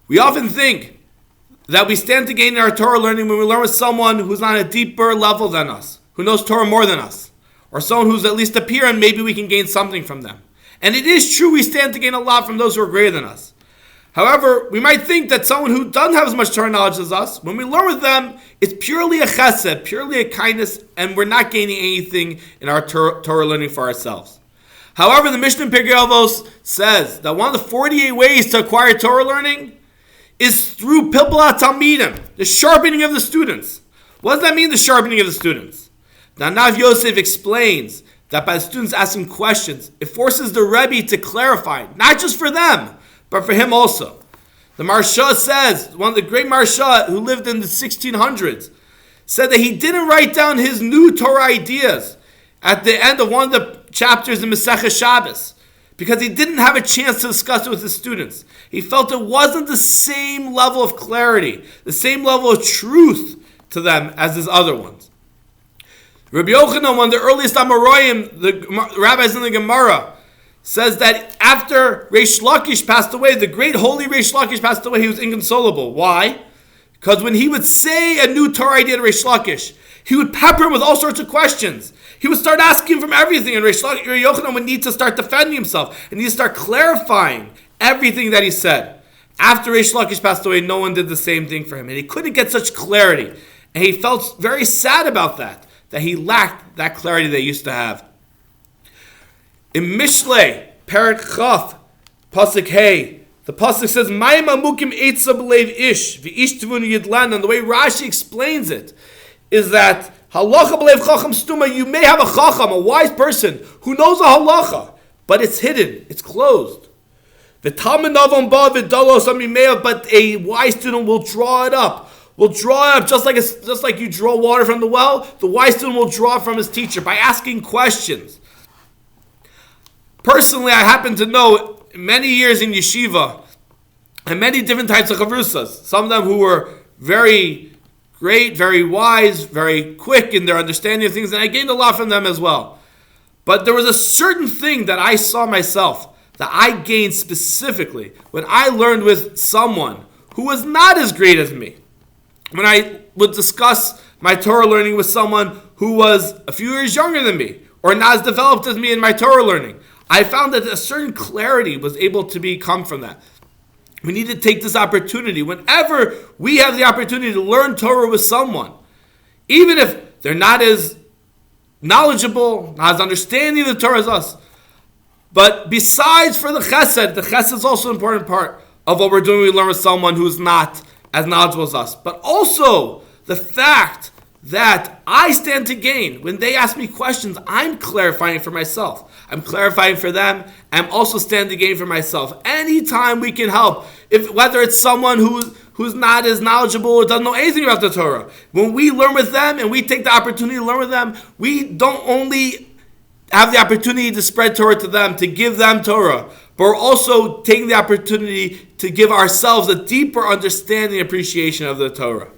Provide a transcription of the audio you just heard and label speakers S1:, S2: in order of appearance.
S1: We often think that we stand to gain in our Torah learning when we learn with someone who's on a deeper level than us, who knows Torah more than us, or someone who's at least a peer and maybe we can gain something from them. And it is true we stand to gain a lot from those who are greater than us. However, we might think that someone who doesn't have as much Torah knowledge as us, when we learn with them, it's purely a chesed, purely a kindness, and we're not gaining anything in our Torah learning for ourselves. However, the Mishnah in Pirkei Avos says that one of the 48 ways to acquire Torah learning is through pilpul talmidim, the sharpening of the students. What does that mean, the sharpening of the students? Now, Nav Yosef explains that by the students asking questions, it forces the Rebbe to clarify, not just for them, but for him also. The Marsha says, one of the great Marsha who lived in the 1600s, said that he didn't write down his new Torah ideas at the end of one of the chapters in Masechah Shabbos, because he didn't have a chance to discuss it with his students. He felt it wasn't the same level of clarity, the same level of truth to them as his other ones. Rabbi Yochanan, one of the earliest Amoraim, the rabbis in the Gemara, says that after Reish Lakish passed away, the great holy Reish Lakish passed away, he was inconsolable. Why? Because when he would say a new Torah idea to Reish Lakish, he would pepper him with all sorts of questions. He would start asking from everything, and Reish Yochanan would need to start defending himself, and he'd start clarifying everything that he said. After Reish Lakish passed away, no one did the same thing for him, and he couldn't get such clarity. And he felt very sad about that he lacked that clarity they used to have. In Mishlei, Perek Chaf, Pasuk Hey, the Pasuk says, Mayim amukim eitza b'leiv ish, v'ish tvun yidlan, and the way Rashi explains it is that halacha b'leiv chacham stuma, you may have a chacham, a wise person, who knows a halacha, but it's hidden, it's closed. V'talmid navam ba v'dalos amimea, but a wise student will draw it up. Will draw it up just like you draw water from the well. The wise student will draw it from his teacher by asking questions. Personally, I happen to know many years in yeshiva and many different types of chavrusas. Some of them who were very great, very wise, very quick in their understanding of things, and I gained a lot from them as well. But there was a certain thing that I saw myself that I gained specifically when I learned with someone who was not as great as me. When I would discuss my Torah learning with someone who was a few years younger than me, or not as developed as me in my Torah learning, I found that a certain clarity was able to become from that. We need to take this opportunity. Whenever we have the opportunity to learn Torah with someone, even if they're not as knowledgeable, not as understanding of the Torah as us, but besides for the chesed is also an important part of what we're doing. We learn with someone who's not as knowledgeable as us. But also the fact that I stand to gain. When they ask me questions, I'm clarifying for myself. I'm clarifying for them. I'm also standing to gain for myself. Anytime we can help, whether it's someone who's not as knowledgeable or doesn't know anything about the Torah, when we learn with them and we take the opportunity to learn with them, we don't only have the opportunity to spread Torah to them, to give them Torah, but we're also taking the opportunity to give ourselves a deeper understanding and appreciation of the Torah.